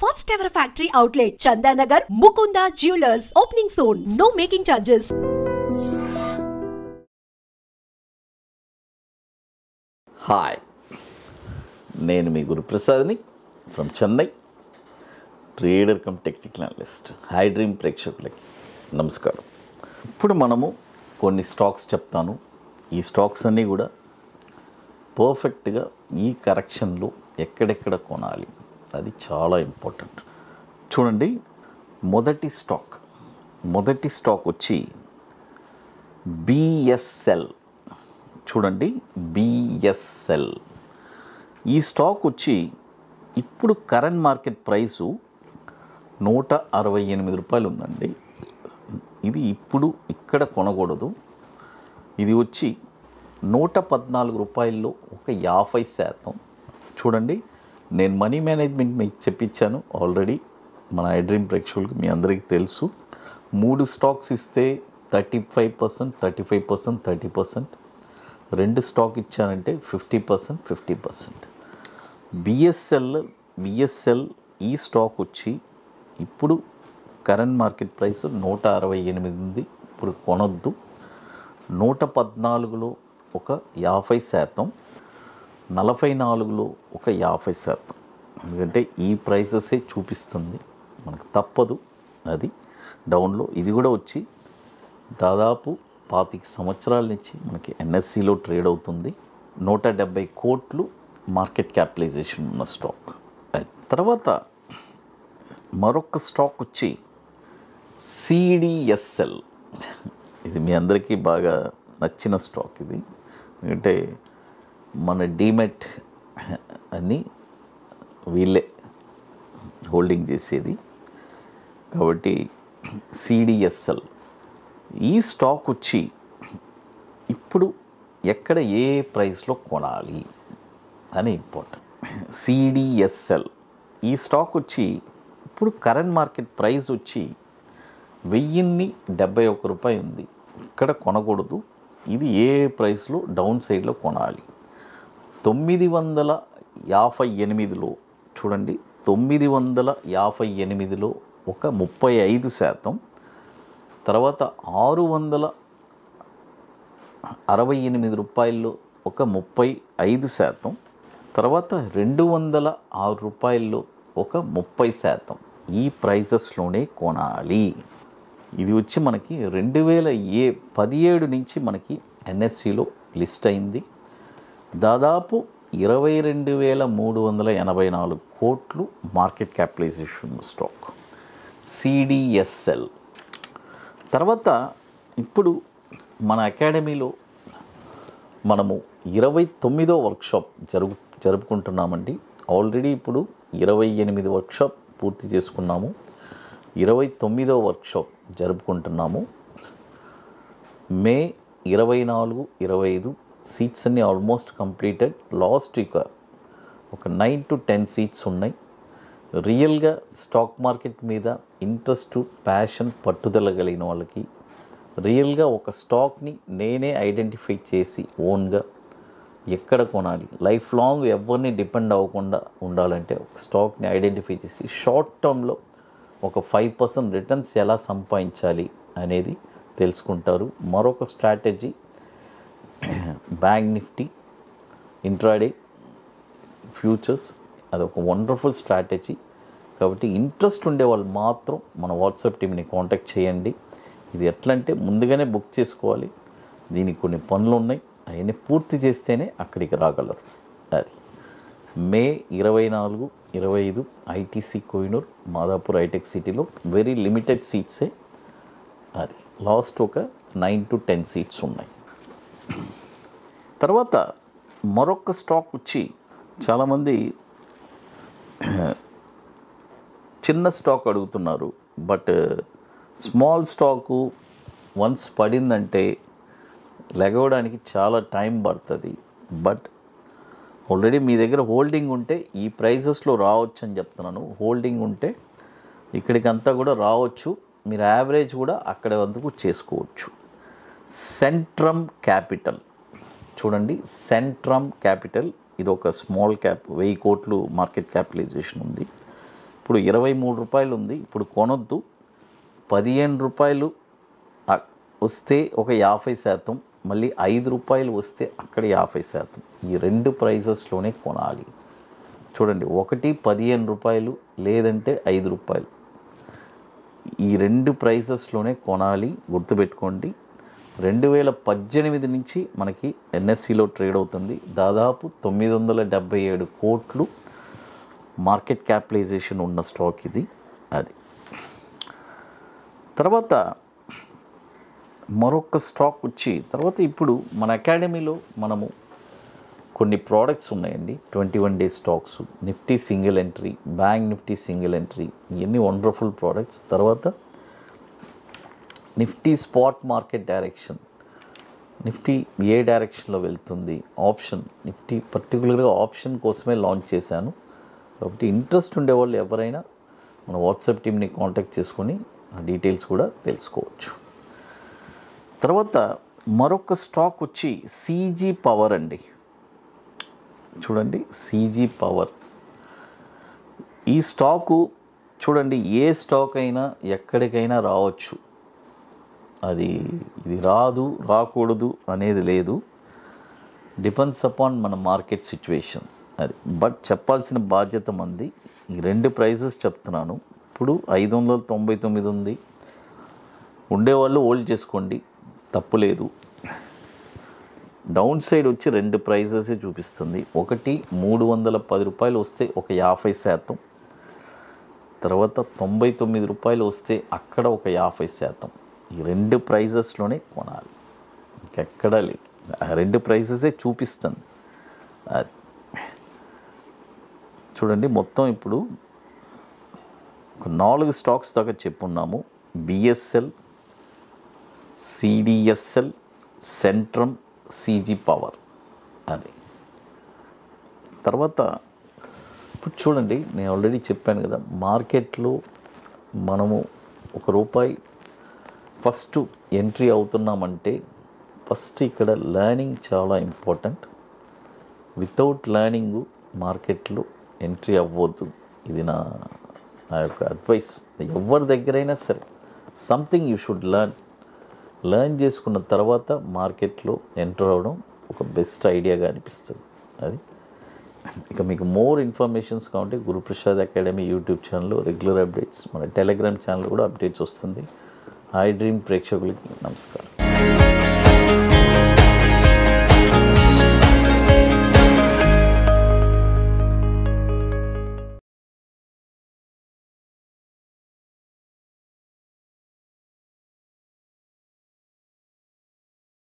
First ever factory outlet, Chandanagar, Mukunda Jewelers. Opening soon. No making charges. Hi, నేను మీ గురుప్రసాద్ని from Chennai, trader cum technical analyst. High dream ప్రేక్షకులకి నమస్కారం. ఇప్పుడు మనము కొన్ని స్టాక్స్ చెప్తాను. ఈ స్టాక్స్ అన్నీ కూడా పర్ఫెక్ట్గా ఈ కరెక్షన్లో ఎక్కడెక్కడ కొనాలి అది చాలా ఇంపార్టెంట్. చూడండి, మొదటి స్టాక్ వచ్చి బిఎస్ఎల్. చూడండి, బిఎస్ఎల్ ఈ స్టాక్ వచ్చి ఇప్పుడు కరెంట్ మార్కెట్ ప్రైసు 168 రూపాయలు ఉందండి. ఇది ఇప్పుడు ఇక్కడ కొనకూడదు. ఇది వచ్చి 114 రూపాయల్లో ఒక 50%. చూడండి, నేను మనీ మేనేజ్మెంట్ మీకు చెప్పించాను ఆల్రెడీ. మన ఐడ్రీమ్ ప్రేక్షకులకి మీ అందరికీ తెలుసు. 3 స్టాక్స్ ఇస్తే 35%, 35%, 30%. 2 స్టాక్ ఇచ్చానంటే 50%. బిఎస్ఎల్ ఈ స్టాక్ వచ్చి ఇప్పుడు కరెంట్ మార్కెట్ ప్రైస్ 168 ఉంది. ఇప్పుడు కొనొద్దు. 114లో ఒక 50%, 44లో ఒక 50%. ఎందుకంటే ఈ ప్రైసెసే చూపిస్తుంది, మనకు తప్పదు. అది డౌన్లో. ఇది కూడా వచ్చి దాదాపు 25 సంవత్సరాల నుంచి మనకి ఎన్ఎస్సిలో ట్రేడ్ అవుతుంది. 170 కోట్లు మార్కెట్ క్యాపిటలైజేషన్ ఉన్న స్టాక్. తర్వాత మరొక స్టాక్ వచ్చి సిడిఎస్ఎల్. ఇది మీ అందరికీ బాగా నచ్చిన స్టాక్ ఇది. ఎందుకంటే మన డీమెట్ అని వీళ్ళే హోల్డింగ్ చేసేది కాబట్టి సిడిఎస్ఎల్ ఈ స్టాక్ వచ్చి ఇప్పుడు ఎక్కడ ఏ ప్రైస్లో కొనాలి అని ఇంపార్టెంట్. సిడిఎస్ఎల్ ఈ స్టాక్ వచ్చి ఇప్పుడు కరెంట్ మార్కెట్ ప్రైస్ వచ్చి 1071 రూపాయలు ఉంది. ఇక్కడ కొనకూడదు. ఇది ఏ ప్రైస్లో డౌన్ సైడ్లో కొనాలి. 958లో చూడండి, 958లో ఒక 35%. తర్వాత 668 రూపాయల్లో ఒక 35%. తర్వాత 206 రూపాయల్లో ఒక 30%. ఈ ప్రైజెస్లోనే కొనాలి. ఇది వచ్చి మనకి 2017 నుంచి మనకి ఎన్ఎస్సిలో లిస్ట్ అయింది. దాదాపు 22,384 కోట్లు మార్కెట్ క్యాపిటలైజేషన్ స్టాక్ సిడిఎస్ఎల్. తర్వాత ఇప్పుడు మన అకాడమీలో మనము 29వ వర్క్షాప్ జరుపుకుంటున్నామండి. ఆల్రెడీ ఇప్పుడు 28 వర్క్షాప్ పూర్తి చేసుకున్నాము. 29వ వర్క్షాప్ జరుపుకుంటున్నాము. మే 24, 25 సీట్స్ అన్నీ ఆల్మోస్ట్ కంప్లీటెడ్. లాస్ట్ ఒక 9 to 10 సీట్స్ ఉన్నాయి. రియల్గా స్టాక్ మార్కెట్ మీద ఇంట్రెస్ట్, ప్యాషన్, పట్టుదల కలిగిన వాళ్ళకి రియల్గా ఒక స్టాక్ని నేనే ఐడెంటిఫై చేసి ఓన్గా ఎక్కడ కొనాలి, లైఫ్ లాంగ్ ఎవరిని డిపెండ్ అవ్వకుండా ఉండాలంటే ఒక స్టాక్ని ఐడెంటిఫై చేసి షార్ట్ టర్మ్లో ఒక 5% రిటర్న్స్ ఎలా సంపాదించాలి అనేది తెలుసుకుంటారు. మరొక strategy bank Nifty intraday futures. అదొక వండర్ఫుల్ స్ట్రాటజీ. కాబట్టి ఇంట్రెస్ట్ ఉండే వాళ్ళు మాత్రం మన వాట్సాప్ టీమ్ని కాంటాక్ట్ చేయండి. ఇది ఎట్లా అంటే ముందుగానే బుక్ చేసుకోవాలి. దీనికి కొన్ని పనులు ఉన్నాయి, అవన్నీ పూర్తి చేస్తేనే అక్కడికి రాగలరు. అది మే 24, 25 ఐటీసీ కోహినూర్, మాదాపూర్ హైటెక్ సిటీలో వెరీ లిమిటెడ్ సీట్సే. అది లాస్ట్ ఒక 9 to 10 సీట్స్ ఉన్నాయి. తర్వాత మరొక స్టాక్ వచ్చి చాలామంది చిన్న స్టాక్ అడుగుతున్నారు. బట్ స్మాల్ స్టాకు వన్స్ పడిందంటే లెగవడానికి చాలా టైం పడుతుంది. బట్ ఆల్రెడీ మీ దగ్గర హోల్డింగ్ ఉంటే ఈ ప్రైజెస్లో రావచ్చు అని చెప్తున్నాను. హోల్డింగ్ ఉంటే ఇక్కడికంతా కూడా రావచ్చు. మీరు యావరేజ్ కూడా అక్కడ వరకు చేసుకోవచ్చు. సెంట్రమ్ క్యాపిటల్ చూడండి, సెంట్రమ్ క్యాపిటల్ ఇది ఒక స్మాల్ క్యాప్, 1000 కోట్లు మార్కెట్ క్యాపిటలైజేషన్ ఉంది. ఇప్పుడు 23 రూపాయలు ఉంది, ఇప్పుడు కొనొద్దు. 15 రూపాయలు వస్తే ఒక 50%, మళ్ళీ 5 రూపాయలు వస్తే అక్కడ 50%. ఈ 2 ప్రైజెస్లోనే కొనాలి. చూడండి, ఒకటి 15 రూపాయలు, లేదంటే 5 రూపాయలు. ఈ 2 ప్రైజెస్లోనే కొనాలి, గుర్తుపెట్టుకోండి. 2018 నుంచి మనకి ఎన్ఎస్సిలో ట్రేడ్ అవుతుంది. దాదాపు 977 కోట్లు మార్కెట్ క్యాపిటలైజేషన్ ఉన్న స్టాక్ ఇది. అది తర్వాత మరొక స్టాక్ వచ్చి తర్వాత ఇప్పుడు మన అకాడమీలో మనము కొన్ని ప్రోడక్ట్స్ ఉన్నాయండి. 21 days stocks, Nifty single entry, bank Nifty single entry, ఇవన్నీ వండర్ఫుల్ ప్రోడక్ట్స్. తర్వాత Nifty spot market direction, Nifty ఏ డైరెక్షన్లో వెళ్తుంది, ఆప్షన్, నిఫ్టీ పర్టికులర్గా ఆప్షన్ కోసమే లాంచ్ చేశాను. కాబట్టి ఇంట్రెస్ట్ ఉండేవాళ్ళు ఎవరైనా మన వాట్సాప్ టీమ్ని కాంటాక్ట్ చేసుకొని ఆ డీటెయిల్స్ కూడా తెలుసుకోవచ్చు. తర్వాత మరొక స్టాక్ వచ్చి సీజీ పవర్ అండి. చూడండి, సీజీ పవర్. ఈ స్టాకు చూడండి, ఏ స్టాక్ అయినా ఎక్కడికైనా రావచ్చు. ఇది రాకూడదు అనేది లేదు. డిపెండ్స్ అపాన్ మన మార్కెట్ సిచ్యువేషన్. అది బట్ చెప్పాల్సిన బాధ్యత మంది. ఈ 2 ప్రైజెస్ చెప్తున్నాను. ఇప్పుడు 599 ఉంది, ఉండేవాళ్ళు హోల్డ్ చేసుకోండి, తప్పులేదు. డౌన్ సైడ్ వచ్చి 2 ప్రైజెసే చూపిస్తుంది. ఒకటి 310 రూపాయలు వస్తే ఒక 50%, తర్వాత 99 రూపాయలు వస్తే అక్కడ ఒక 50%. ఈ 2 ప్రైజెస్లోనే కొనాలి, ఇంకెక్కడా లేదు. ఆ 2 ప్రైజెసే చూపిస్తుంది. అది చూడండి, మొత్తం ఇప్పుడు ఒక 4 స్టాక్స్ దాకా చెప్పున్నాము. BSL, CDSL, Centrum, CG Power. అది తర్వాత ఇప్పుడు చూడండి, నేను ఆల్రెడీ చెప్పాను కదా, మార్కెట్లో మనము ₹1 ఫస్ట్ ఎంట్రీ అవుతున్నామంటే ఫస్ట్ ఇక్కడ లెర్నింగ్ చాలా ఇంపార్టెంట్. వితౌట్ లెర్నింగ్ మార్కెట్లో ఎంట్రీ అవ్వద్దు. ఇది నా యొక్క అడ్వైస్. ఎవరి దగ్గరైనా సరే సంథింగ్ యూ షుడ్ లెర్న్ చేసుకున్న తర్వాత మార్కెట్లో ఎంటర్ అవ్వడం ఒక బెస్ట్ ఐడియాగా అనిపిస్తుంది. అది ఇక మీకు మోర్ ఇన్ఫర్మేషన్స్ కావాలంటే గురుప్రసాద్ అకాడమీ యూట్యూబ్ ఛానల్లో రెగ్యులర్ అప్డేట్స్, మన టెలిగ్రామ్ ఛానల్ కూడా అప్డేట్స్ వస్తుంది. ఐ డ్రీమ్ ప్రేక్షకులకి నమస్కారం.